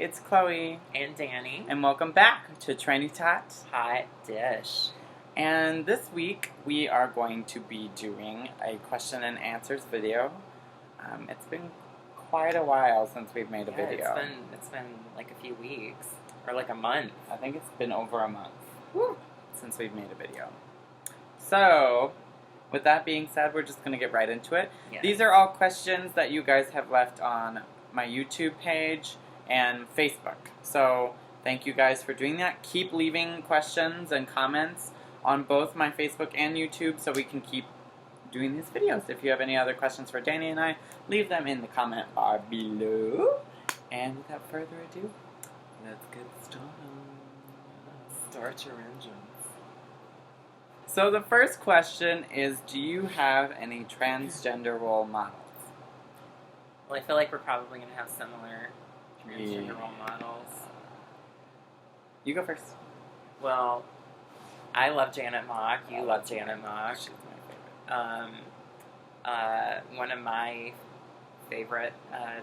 it's Chloe. And Dani. And welcome back to Trannytot. Hot dish. And this week we are going to be doing a question and answers video. It's been quite a while since we've made a video. It's been like a few weeks. Or like a month. I think it's been over a month since we've made a video. So, with that being said, we're just going to get right into it. Yes. These are all questions that you guys have left on my YouTube page and Facebook. So, thank you guys for doing that. Keep leaving questions and comments on both my Facebook and YouTube so we can keep doing these videos. If you have any other questions for Dani and I, leave them in the comment bar below. And without further ado, let's get started. Start your engines. So the first question is, do you have any transgender role models? Well, I feel like we're probably going to have similar transgender role models. You go first. Well, I love Janet Mock. You love Janet Mock. She's my favorite. One of my favorite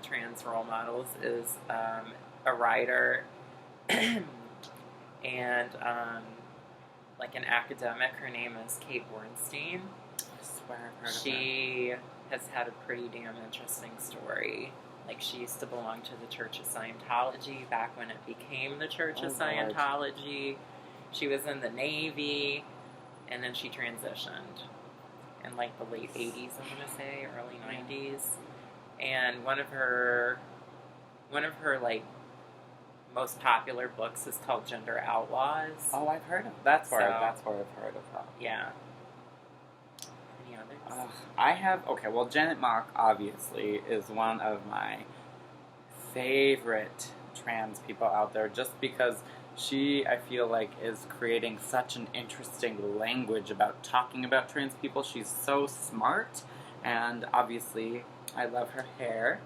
trans role models is a writer and like an academic. Her name is Kate Bornstein. I swear I've heard of her. She has had a pretty damn interesting story. Like, she used to belong to the Church of Scientology back when it became the Church of Scientology. She was in the Navy, and then she transitioned in like the late 80s, I'm gonna say, early 90s. And one of her like most popular books is called Gender Outlaws. Oh, I've heard of that's where I've heard of her. Yeah. Any others? I have, well, Janet Mock, obviously, is one of my favorite trans people out there, just because she, I feel like, is creating such an interesting language about talking about trans people. She's so smart, and obviously, I love her hair.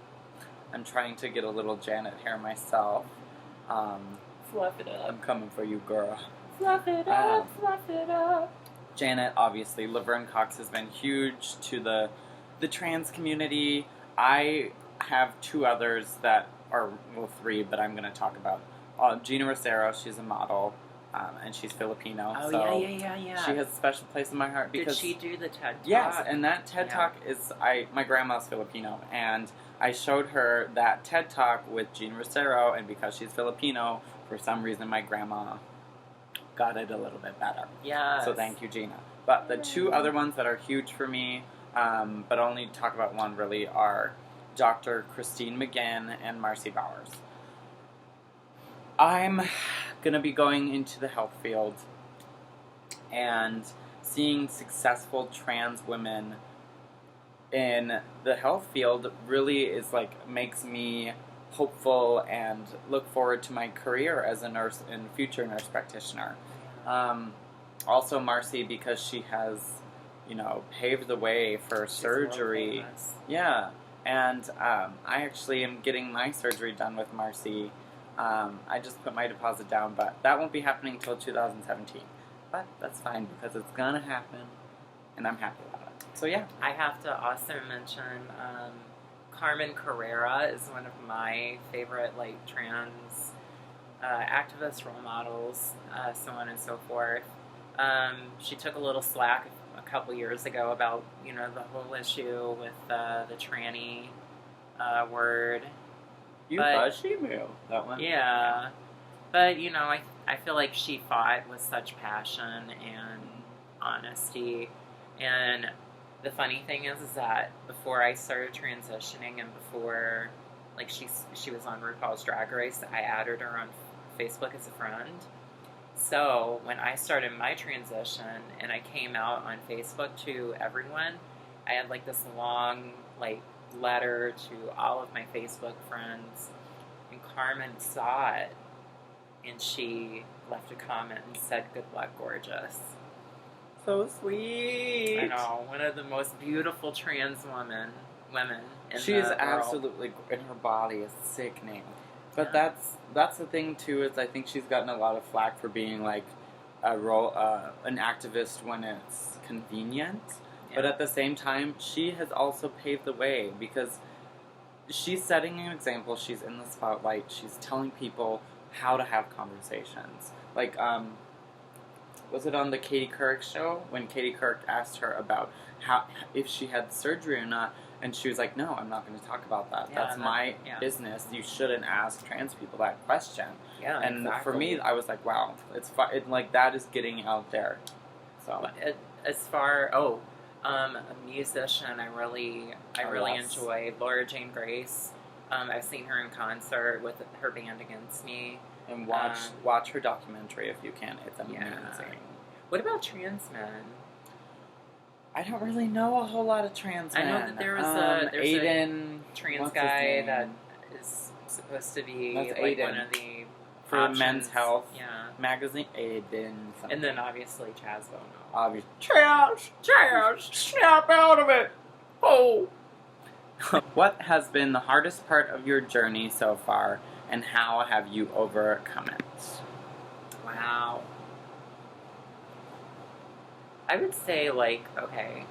I'm trying to get a little Janet hair myself. Fluff it up. I'm coming for you, girl. Fluff it up, fluff it up. Janet, obviously, Laverne Cox has been huge to the trans community. I have two others that are, well, three, but I'm going to talk about. Gina Rosero, she's a model, and she's Filipino. Oh, so yeah. She has a special place in my heart because Did she do the TED Talk? Yes, and that TED Talk is, my grandma's Filipino, and I showed her that TED Talk with Gina Rosero, and because she's Filipino, for some reason my grandma got it a little bit better. Yeah. So thank you, Gina. But the two other ones that are huge for me, but only talk about one really, are Dr. Christine McGinn and Marcy Bowers. I'm going to be going into the health field and seeing successful trans women in the health field really is like, makes me hopeful and look forward to my career as a nurse and future nurse practitioner. Also Marcy, because she has, paved the way for surgery. Yeah, and I actually am getting my surgery done with Marcy. I just put my deposit down, but that won't be happening until 2017. But that's fine, because it's gonna happen, and I'm happy about it. So yeah. I have to also mention Carmen Carrera is one of my favorite, like, trans activist role models, so on and so forth. She took a little slack a couple years ago about, the whole issue with the tranny word. You thought she knew that one? Yeah. But, I feel like she fought with such passion and honesty. And the funny thing is that before I started transitioning and before, like, she was on RuPaul's Drag Race, I added her on Facebook as a friend. So when I started my transition and I came out on Facebook to everyone, I had, like, this long, like, letter to all of my Facebook friends, and Carmen saw it, and she left a comment and said, "Good luck, gorgeous." So sweet. I know, one of the most beautiful trans women in she the is world. absolutely, and her body is sickening. But that's the thing too, is I think she's gotten a lot of flack for being like an activist when it's convenient. Yeah. But at the same time, she has also paved the way, because she's setting an example. She's in the spotlight. She's telling people how to have conversations. Like, was it on the Katie Couric show when Katie Couric asked her about how if she had surgery or not, and she was like, "No, I'm not going to talk about that. That's my business. You shouldn't ask trans people that question." Yeah, and exactly. for me, I was like, "Wow, it's like that is getting out there." So as far a musician, I really enjoy Laura Jane Grace. I've seen her in concert with her band Against Me. And watch her documentary if you can. It's amazing. Yeah. What about trans men? I don't really know a whole lot of trans men. I know that there's Aiden, a trans guy that is supposed to be That's like Aiden. one of the for options. Men's Health magazine. Aiden. Something. And then obviously Chaz Bono. Obviously. Chaz, snap out of it. Oh. What has been the hardest part of your journey so far, and how have you overcome it? Wow. I would say, like, okay,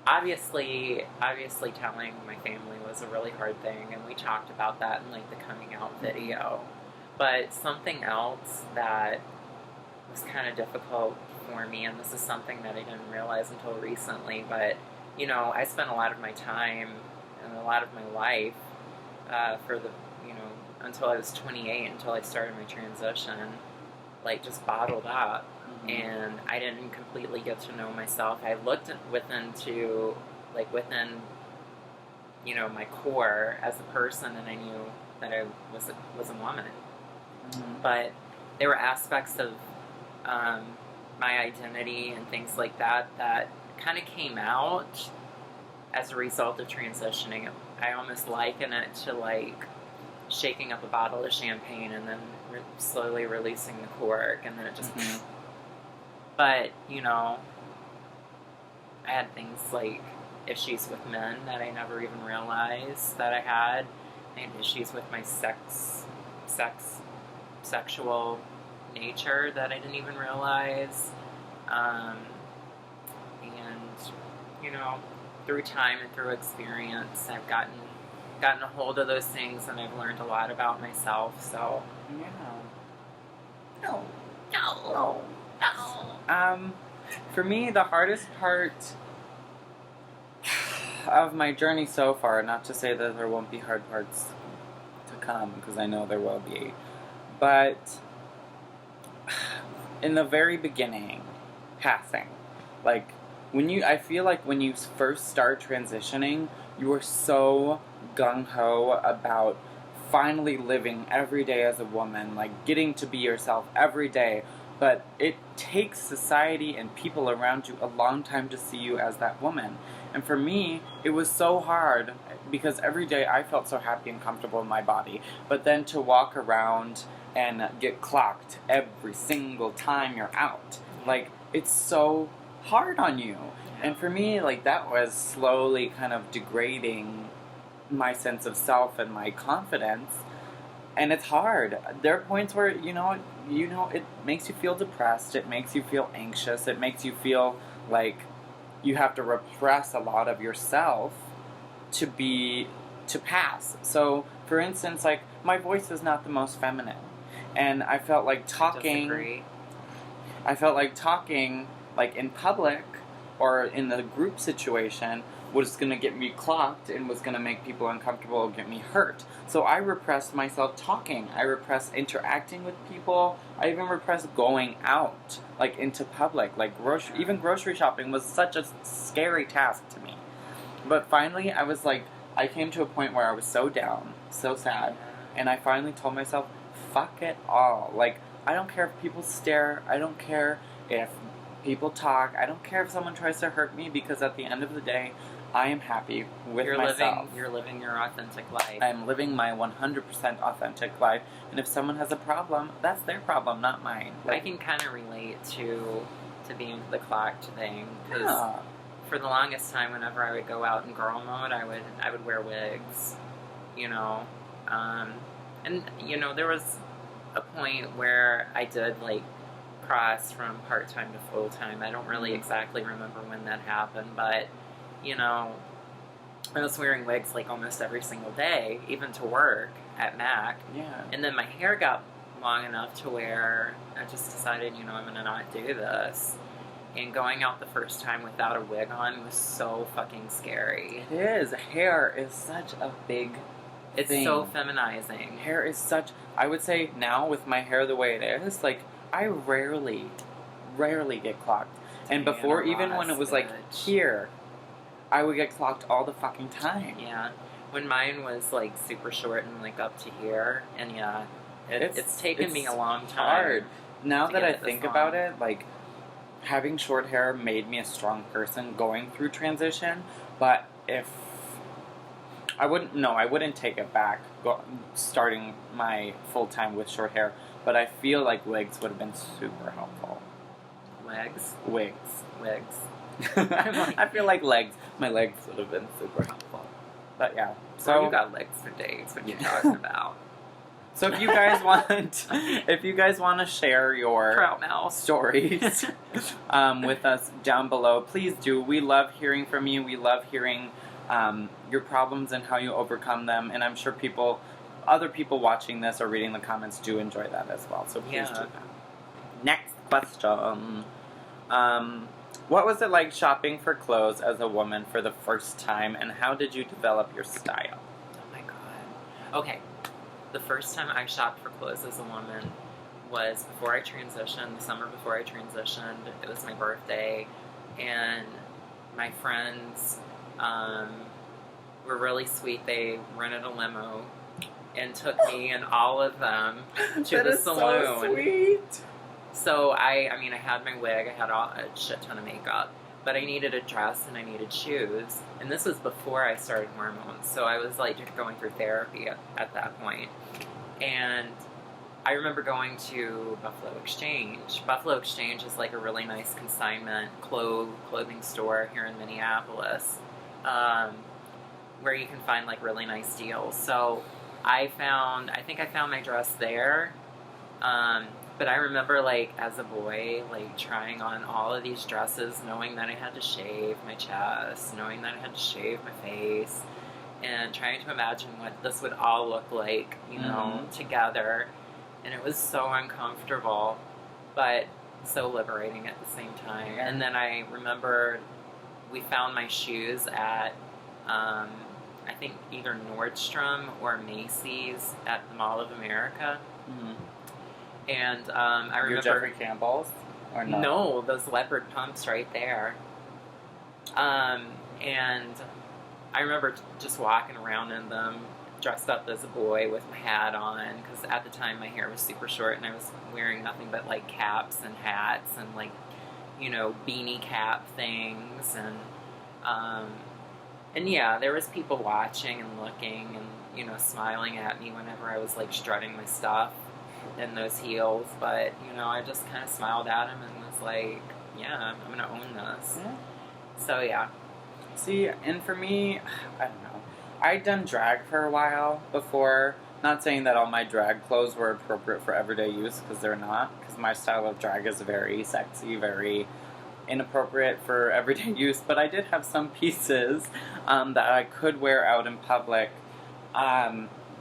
obviously telling my family was a really hard thing, and we talked about that in, like, the coming out video. But something else that was kind of difficult for me, and this is something that I didn't realize until recently, but, you know, I spent a lot of my time and a lot of my life until I was 28, until I started my transition, like, just bottled up. Mm-hmm. And I didn't completely get to know myself. I looked within, you know, my core as a person, and I knew that I was a woman. Mm-hmm. But there were aspects of my identity and things like that kind of came out as a result of transitioning. I almost liken it to, like, shaking up a bottle of champagne and then slowly releasing the cork, and then it just... Mm-hmm. But, you know, I had things like issues with men that I never even realized that I had. I had issues with my sexual nature that I didn't even realize. And, you know, through time and through experience, I've gotten a hold of those things, and I've learned a lot about myself. So for me, the hardest part of my journey so far, not to say that there won't be hard parts to come, because I know there will be, but in the very beginning, passing, like, I feel like when you first start transitioning, you are so gung-ho about finally living every day as a woman, like, getting to be yourself every day, but it takes society and people around you a long time to see you as that woman. And for me, it was so hard, because every day I felt so happy and comfortable in my body, but then to walk around and get clocked every single time you're out, like, it's so hard on you. And for me, like, that was slowly kind of degrading my sense of self and my confidence. And it's hard. There are points where, you know, it makes you feel depressed, it makes you feel anxious, it makes you feel like you have to repress a lot of yourself to pass. So, for instance, like, my voice is not the most feminine. And I felt like talking, like, in public or in the group situation was going to get me clocked and was going to make people uncomfortable and get me hurt. So I repressed myself talking. I repressed interacting with people. I even repressed going out, like, into public. Like, even grocery shopping was such a scary task to me. But finally, I came to a point where I was so down, so sad, and I finally told myself, fuck it all. Like, I don't care if people stare. I don't care if people talk. I don't care if someone tries to hurt me, because at the end of the day, I am happy with myself. You're living your authentic life. I'm living my 100% authentic life, and if someone has a problem, that's their problem, not mine. Like, I can kind of relate to being the clocked thing, because for the longest time, whenever I would go out in girl mode, I would wear wigs, you know, and, you know, there was a point where I did, like, cross from part-time to full-time. I don't really exactly remember when that happened, but, you know, I was wearing wigs like almost every single day, even to work at Mac. Yeah. And then my hair got long enough to where I just decided, I'm going to not do this. And going out the first time without a wig on was so fucking scary. It is. Hair is such a big thing. So feminizing. Hair is such... I would say now, with my hair the way it is, like, I rarely get clocked. And before, even when it was, like, here, I would get clocked all the fucking time. Yeah. When mine was, like, super short and, like, up to here. And, yeah, it's taken me a long time. Hard. Now that I think about it, like, having short hair made me a strong person going through transition. But if... I wouldn't take it back, starting my full-time with short hair. But I feel like wigs would have been super helpful. Wigs. I feel like my legs would have been super helpful. But yeah. So you got legs for days. What are you talking about? So if you guys want to share your Trout mouth stories with us down below, please do. We love hearing from you. We love hearing your problems and how you overcome them. And I'm sure other people watching this or reading the comments do enjoy that as well. So please do that. Next question. What was it like shopping for clothes as a woman for the first time, and how did you develop your style? Oh my god. Okay. The first time I shopped for clothes as a woman was before I transitioned, the summer before I transitioned. It was my birthday, and my friends were really sweet. They rented a limo and took me and all of them to the salon. So sweet. So I had my wig, I had a shit ton of makeup, but I needed a dress and I needed shoes, and this was before I started hormones, so I was like going through therapy at that point. And I remember going to Buffalo Exchange. Buffalo Exchange is like a really nice consignment clothing store here in Minneapolis, where you can find like really nice deals. So I think I found my dress there. But I remember, like, as a boy, like, trying on all of these dresses, knowing that I had to shave my chest, knowing that I had to shave my face, and trying to imagine what this would all look like, together. And it was so uncomfortable, but so liberating at the same time. Yeah. And then I remember we found my shoes at, I think, either Nordstrom or Macy's at the Mall of America. Mm-hmm. And I remember... Your Jeffrey Campbell's? Or no? No, those leopard pumps right there. And I remember just walking around in them, dressed up as a boy with my hat on, because at the time my hair was super short and I was wearing nothing but like caps and hats and like, beanie cap things. And yeah, there was people watching and looking and, smiling at me whenever I was like strutting my stuff in those heels, but I just kind of smiled at him and was like, yeah, I'm gonna own this. Yeah. So yeah. See, and for me, I don't know, I'd done drag for a while before. Not saying that all my drag clothes were appropriate for everyday use, because they're not, because my style of drag is very sexy, very inappropriate for everyday use, but I did have some pieces that I could wear out in public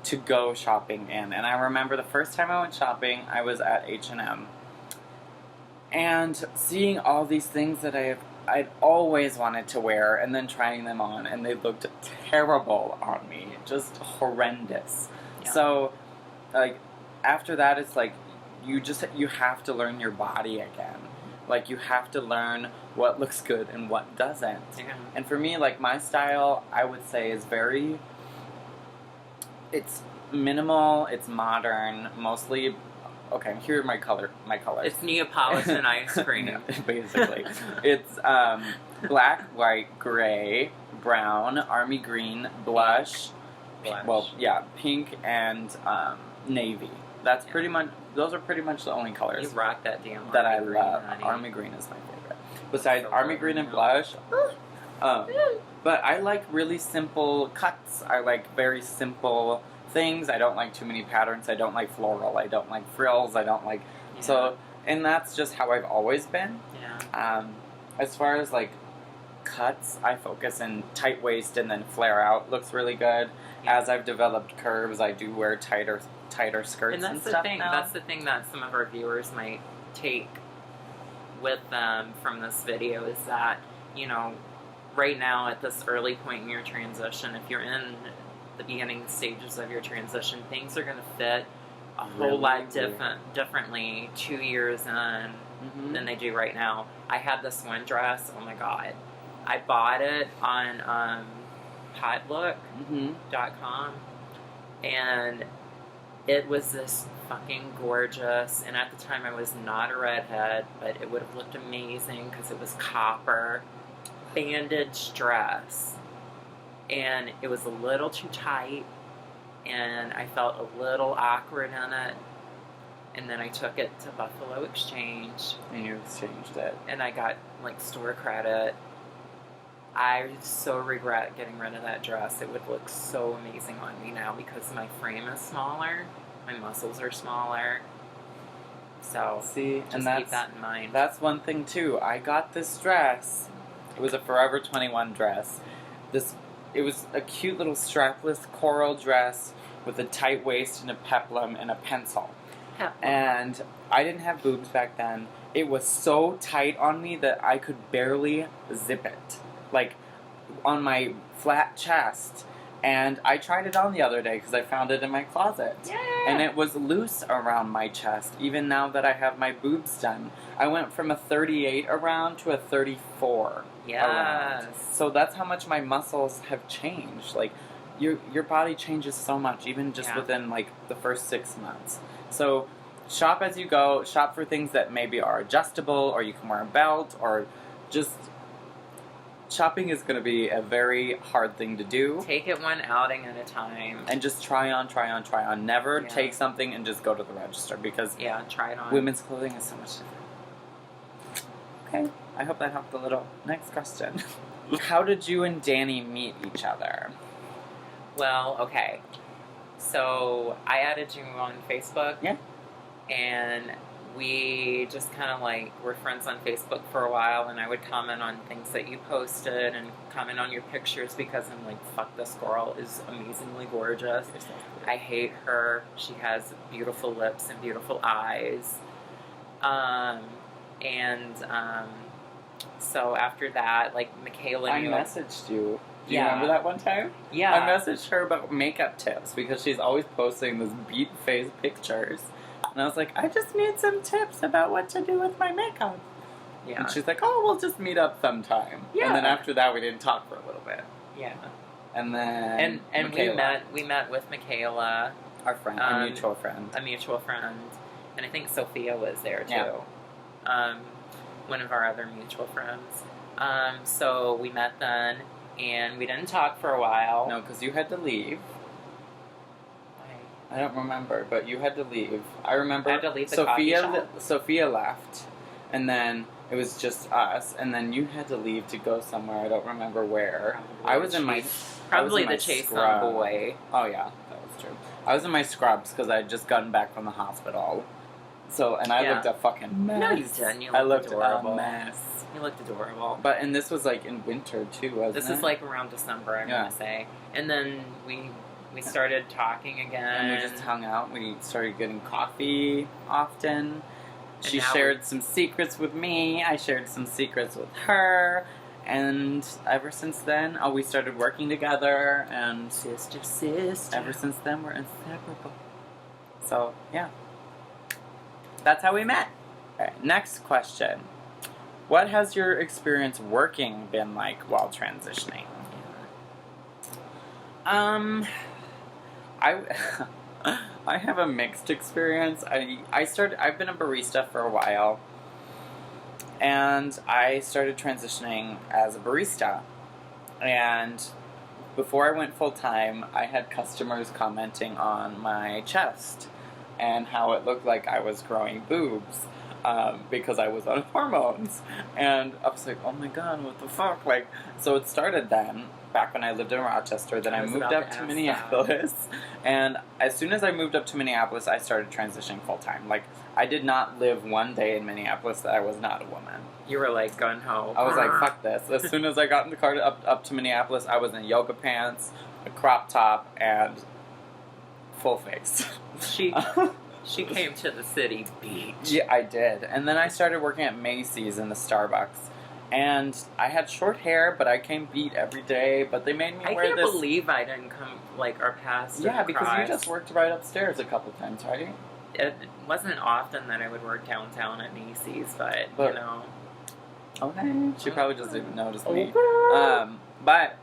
to go shopping in. And I remember the first time I went shopping, I was at H&M. And seeing all these things that I'd always wanted to wear, and then trying them on, and they looked terrible on me. Just horrendous. Yeah. So, like, after that, it's like, you have to learn your body again. Like, you have to learn what looks good and what doesn't. Yeah. And for me, like, my style, I would say, is very... It's minimal, it's modern, mostly... Okay, here are my colors. It's Neapolitan ice cream. Basically. It's black, white, gray, brown, army green, blush. Well, yeah, pink and navy. That's pretty much... Those are pretty much the only colors. You rock that damn that I green, love. honey. Army green is my favorite. Besides army green and blush. But I like really simple cuts. I like very simple things. I don't like too many patterns. I don't like floral. I don't like frills. I don't like... Yeah. So, and that's just how I've always been. Yeah. As far as, like, cuts, I focus in tight waist and then flare out looks really good. Yeah. As I've developed curves, I do wear tighter skirts and, that's stuff the thing. now. That's the thing that some of our viewers might take with them from this video is that, you know, right now at this early point in your transition, if you're in the beginning stages of your transition, things are going to fit a whole lot differently 2 years in than they do right now. I had this one dress, oh my god. I bought it on hotlook.com, and it was this fucking gorgeous, and at the time I was not a redhead, but it would have looked amazing because it was copper bandage dress, and it was a little too tight, and I felt a little awkward in it, and then I took it to Buffalo Exchange. And you exchanged it. And I got, like, store credit. I so regret getting rid of that dress. It would look so amazing on me now because my frame is smaller, my muscles are smaller. So, see, just and that's, keep that in mind. That's one thing, too. I got this dress. It was a Forever 21 dress. It was a cute little strapless coral dress with a tight waist and a peplum and a pencil. And I didn't have boobs back then. It was so tight on me that I could barely zip it. Like, on my flat chest. And I tried it on the other day because I found it in my closet. Yeah. And it was loose around my chest, even now that I have my boobs done. I went from a 38 around to a 34 around. So that's how much my muscles have changed. Like, your body changes so much, even just within, like, the first 6 months. So shop as you go. Shop for things that maybe are adjustable, or you can wear a belt, or just... Shopping is going to be a very hard thing to do. Take it one outing at a time. And just try on. Never take something and just go to the register, because try it on. Women's clothing is so much different. Okay, I hope that helped a little. Next question. How did you and Dani meet each other? Well, okay. So, I added you on Facebook. Yeah. And we just kind of like were friends on Facebook for a while, and I would comment on things that you posted and comment on your pictures because I'm like, fuck, this girl is amazingly gorgeous. I hate her. She has beautiful lips and beautiful eyes. So after that, like, Michaela I knew... messaged you. Do you remember that one time? Yeah. I messaged her about makeup tips because she's always posting those beat face pictures. And I was like, I just need some tips about what to do with my makeup. Yeah. And she's like, oh, we'll just meet up sometime. Yeah. And then after that, we didn't talk for a little bit. Yeah. And then and we met with Michaela, our friend, a mutual friend. A mutual friend. And I think Sophia was there too. Yeah. One of our other mutual friends. So we met then, and we didn't talk for a while. No, because you had to leave. I don't remember, but you had to leave. I remember I had to leave the coffee shop. Sophia left, and then it was just us, and then you had to leave to go somewhere. I don't remember where. Probably I was in my... Probably the Chase on Boy. Oh, yeah, that was true. I was in my scrubs because I had just gotten back from the hospital. So, and I looked a fucking mess. No, you didn't. You looked adorable. A mess. You looked adorable. And this was like in winter too, wasn't it? This is like around December, I'm going to say. And then we started talking again. And we just hung out. We started getting coffee often. She shared some secrets with me. I shared some secrets with her. And ever since then, we started working together. And sister. Ever since then, we're inseparable. So, yeah. That's how we met. All right, next question. What has your experience working been like while transitioning? I have a mixed experience. I've been a barista for a while, and I started transitioning as a barista. And before I went full-time, I had customers commenting on my chest and how it looked like I was growing boobs because I was on hormones. And I was like, oh my god, what the fuck? Like, so it started then, back when I lived in Rochester. Then I moved up to Minneapolis. And as soon as I moved up to Minneapolis, I started transitioning full-time. Like, I did not live one day in Minneapolis that I was not a woman. You were like gun ho. I was like, fuck this. As soon as I got in the car up to Minneapolis, I was in yoga pants, a crop top, and full face. She came to the city beach. Yeah, I did. And then I started working at Macy's in the Starbucks. And I had short hair, but I came beat every day. But they made me wear this. I can't believe I didn't come, like, or past. Yeah, because you just worked right upstairs a couple times, right? It wasn't often that I would work downtown at Macy's, but you know. Okay. She probably just didn't notice me. Okay. But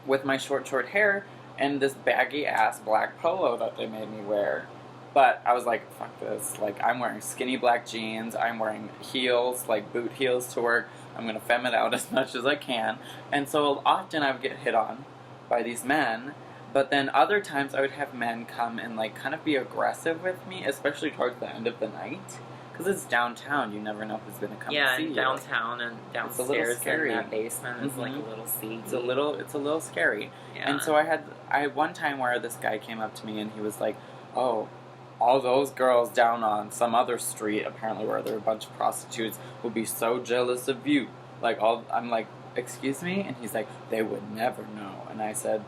with my short hair and this baggy-ass black polo that they made me wear. But I was like, fuck this. Like, I'm wearing skinny black jeans. I'm wearing heels, like boot heels to work. I'm going to femme it out as much as I can. And so often I would get hit on by these men. But then other times I would have men come and, like, kind of be aggressive with me, especially towards the end of the night. Because it's downtown. You never know who's going to come and see you. Yeah, downtown and downstairs in that basement is like a little seedy. It's a little scary. Yeah. And so I had one time where this guy came up to me and he was like, oh, all those girls down on some other street, apparently where there are a bunch of prostitutes, will be so jealous of you. Like, I'm like, excuse me? And he's like, they would never know. And I said,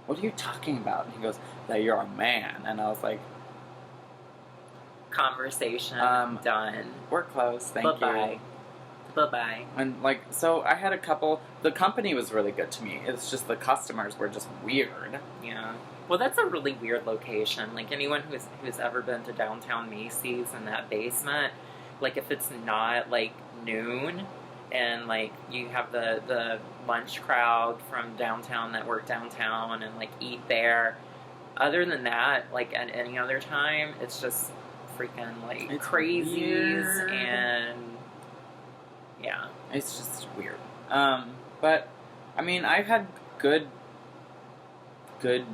what are you talking about? And he goes, that you're a man. And I was like, conversation done. We're close, thank you. Bye-bye. And, like, so I had a couple, the company was really good to me. It's just the customers were just weird. Yeah. Well, that's a really weird location. Like, anyone who's ever been to downtown Macy's in that basement, like, if it's not, like, noon, and, like, you have the lunch crowd from downtown that work downtown and, like, eat there. Other than that, like, at any other time, it's just freaking, like, it's crazies weird. and, yeah. It's just weird. But, I mean, I've had good good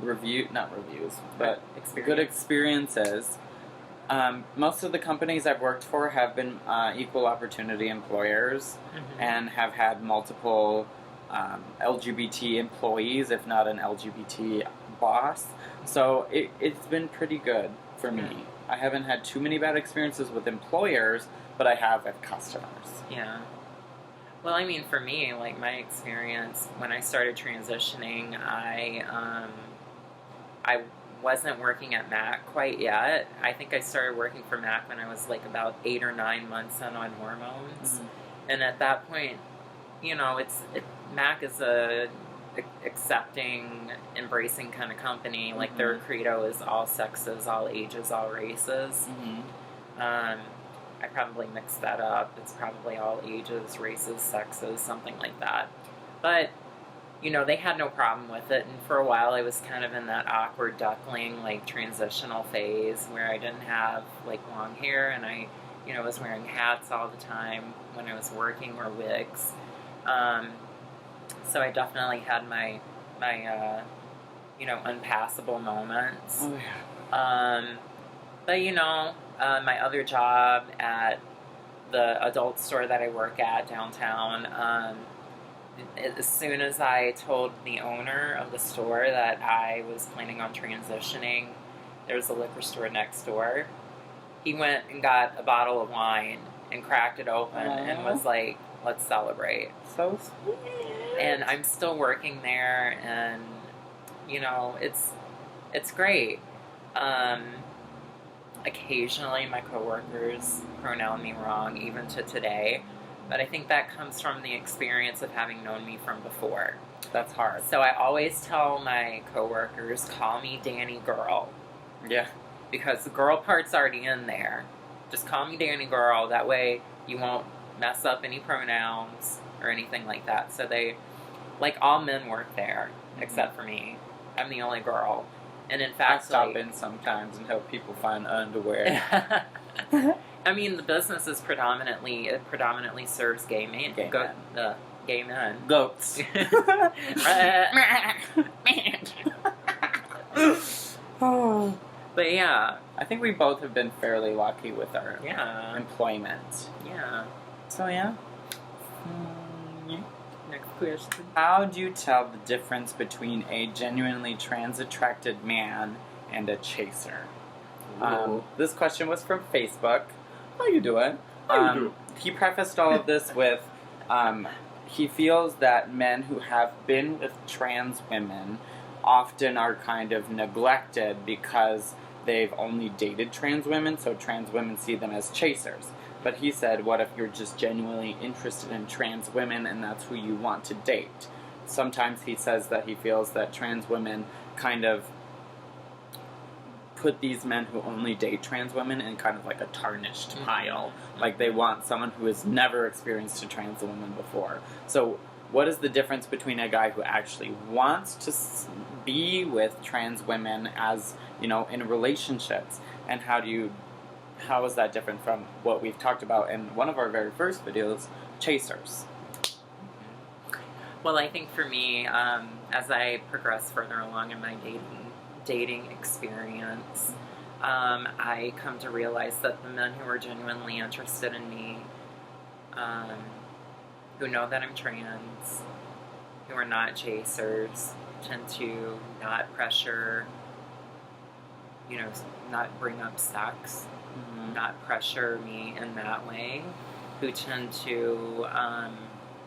experiences. Most of the companies I've worked for have been equal opportunity employers and have had multiple LGBT employees, if not an LGBT boss. So it's been pretty good for me. I haven't had too many bad experiences with employers, but I have with customers. Yeah. Well, I mean, for me, like, my experience, when I started transitioning, I wasn't working at Mac quite yet. I think I started working for Mac when I was, like, about 8 or 9 months in on hormones. And at that point, you know, Mac is a accepting, embracing kind of company. Like, their credo is all sexes, all ages, all races. I probably mixed that up. It's probably all ages, races, sexes, something like that. But, you know, they had no problem with it. And for a while, I was kind of in that awkward duckling, like, transitional phase where I didn't have, like, long hair and I, you know, was wearing hats all the time when I was working, or wigs. So I definitely had my you know, unpassable moments. Oh, yeah. But, you know, my other job at the adult store that I work at downtown, as soon as I told the owner of the store that I was planning on transitioning, there was a liquor store next door. He went and got a bottle of wine and cracked it open and was like, let's celebrate. So sweet. And I'm still working there, and, you know, it's great. Occasionally my coworkers pronoun me wrong, even to today, but I think that comes from the experience of having known me from before. That's hard. So I always tell my coworkers, call me Dani Girl. Yeah. Because the girl part's already in there. Just call me Dani Girl, that way you won't mess up any pronouns or anything like that. So they, like, all men work there, except for me. I'm the only girl. And in fact, I stop in sometimes and help people find underwear. I mean, the business is predominantly serves gay men. Gay men. Goats. But yeah, I think we both have been fairly lucky with our employment. Yeah. So yeah. Next question. How do you tell the difference between a genuinely trans-attracted man and a chaser? This question was from Facebook. How you doing? He prefaced all of this with, he feels that men who have been with trans women often are kind of neglected because they've only dated trans women, so trans women see them as chasers. But he said, what if you're just genuinely interested in trans women and that's who you want to date? Sometimes he says that he feels that trans women kind of put these men who only date trans women in kind of like a tarnished pile. Like they want someone who has never experienced a trans woman before. So what is the difference between a guy who actually wants to be with trans women as, you know, in relationships, and how is that different from what we've talked about in one of our very first videos, chasers? Well, I think for me, as I progress further along in my dating experience, I come to realize that the men who are genuinely interested in me, who know that I'm trans, who are not chasers, tend to not pressure, you know, not bring up sex, not pressure me in that way, who tend to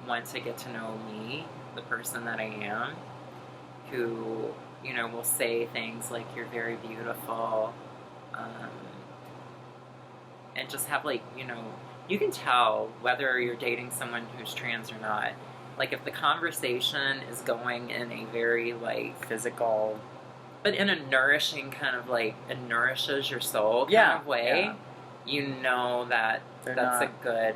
want to get to know me, the person that I am, who, you know, will say things like, you're very beautiful, and just have, like, you know, you can tell whether you're dating someone who's trans or not. Like, if the conversation is going in a very, like, physical, but in a nourishing kind of, like, it nourishes your soul kind of way, you know that that's a good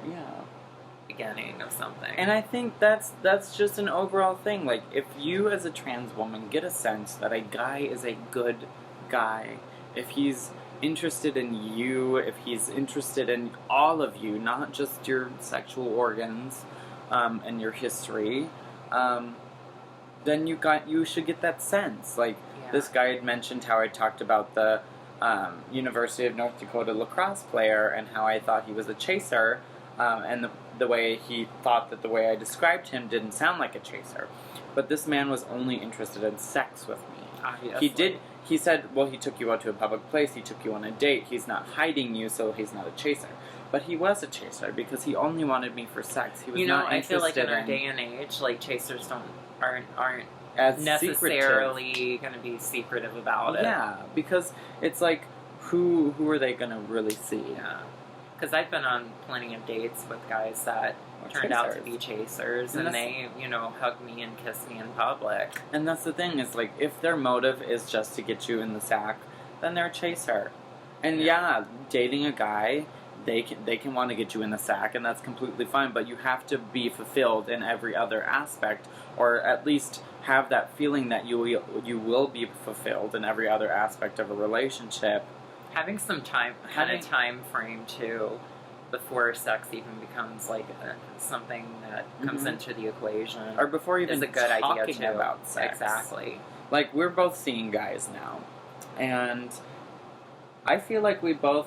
beginning of something. And I think that's just an overall thing. Like, if you as a trans woman get a sense that a guy is a good guy, if he's interested in you, if he's interested in all of you, not just your sexual organs and your history, then you should get that sense. Like, this guy had mentioned how I talked about the University of North Dakota lacrosse player and how I thought he was a chaser, and the way he thought that the way I described him didn't sound like a chaser. But this man was only interested in sex with me. He said, well, he took you out to a public place, he took you on a date, he's not hiding you, so he's not a chaser. But he was a chaser because he only wanted me for sex. He was not interested in... I feel like in our day and age, like, chasers aren't as necessarily going to be secretive about it. Yeah, because it's like, who are they going to really see? Yeah. Because I've been on plenty of dates with guys that turned out to be chasers, and they, you know, hug me and kiss me in public. And that's the thing, is like, if their motive is just to get you in the sack, then they're a chaser. And dating a guy, they can want to get you in the sack, and that's completely fine, but you have to be fulfilled in every other aspect, or at least have that feeling that you will be fulfilled in every other aspect of a relationship. Having some time frame too, before sex even becomes like something that comes into the equation, or before even is a good idea talking too. About sex. Exactly. Like, we're both seeing guys now, and I feel like we both.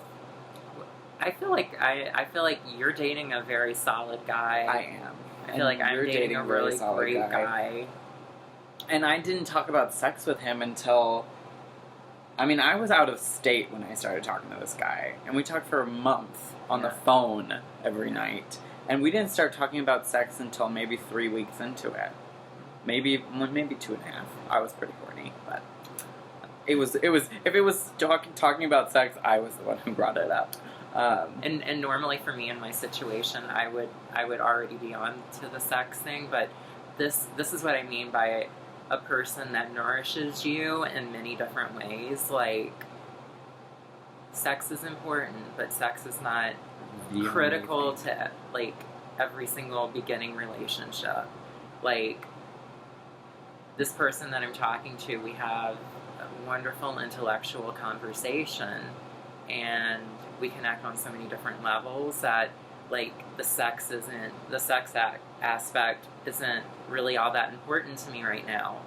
I feel like you're dating a very solid guy. I am. I feel like I'm dating a really great guy. And I didn't talk about sex with him until... I mean, I was out of state when I started talking to this guy. And we talked for a month on the phone every night. And we didn't start talking about sex until maybe 3 weeks into it. Maybe 2.5. I was pretty horny, but... It was if it was talking about sex, I was the one who brought it up. And normally for me in my situation, I would already be on to the sex thing, but this is what I mean by a person that nourishes you in many different ways. Like, sex is important, but sex is not critical to, like, every single beginning relationship. Like, this person that I'm talking to, we have a wonderful intellectual conversation, and we connect on so many different levels that, like, the sex aspect isn't really all that important to me right now.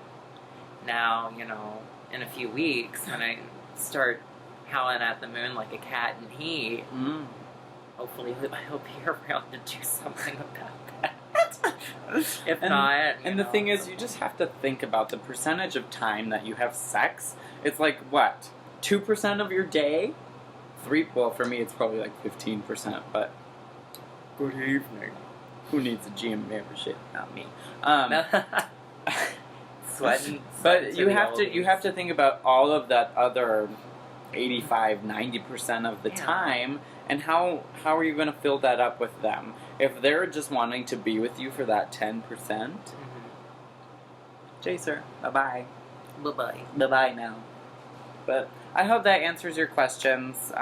Now, you know, in a few weeks, when I start howling at the moon like a cat in heat, hopefully he'll be around to do something about that. If not, and the thing is, you just have to think about the percentage of time that you have sex. It's like, what? 2% of your day. Well, for me, it's probably like 15%, but good evening. Who needs a gym membership? Not me. But you have to think about all of that other 85-90% of the time, and how are you going to fill that up with them if they're just wanting to be with you for that 10%? Chaser, bye bye now. But I hope that answers your questions.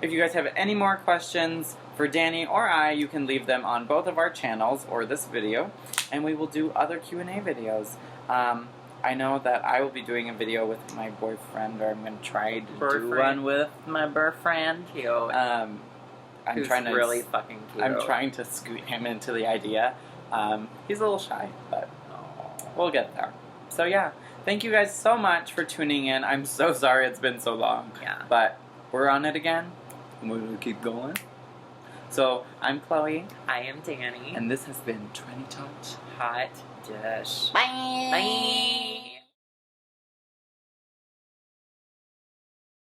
If you guys have any more questions for Dani or I, you can leave them on both of our channels or this video, and we will do other Q&A videos. I know that I will be doing a video with my boyfriend, or I'm going to try to do one with my boyfriend. Cute. I'm trying to really fucking cute. I'm trying to scoot him into the idea. He's a little shy, but we'll get there. So yeah, thank you guys so much for tuning in. I'm so sorry it's been so long. Yeah. But we're on it again, and we're going to keep going. So I'm Chloe. I am Dani. And this has been Trannytot. Hot Dish. Bye. Bye.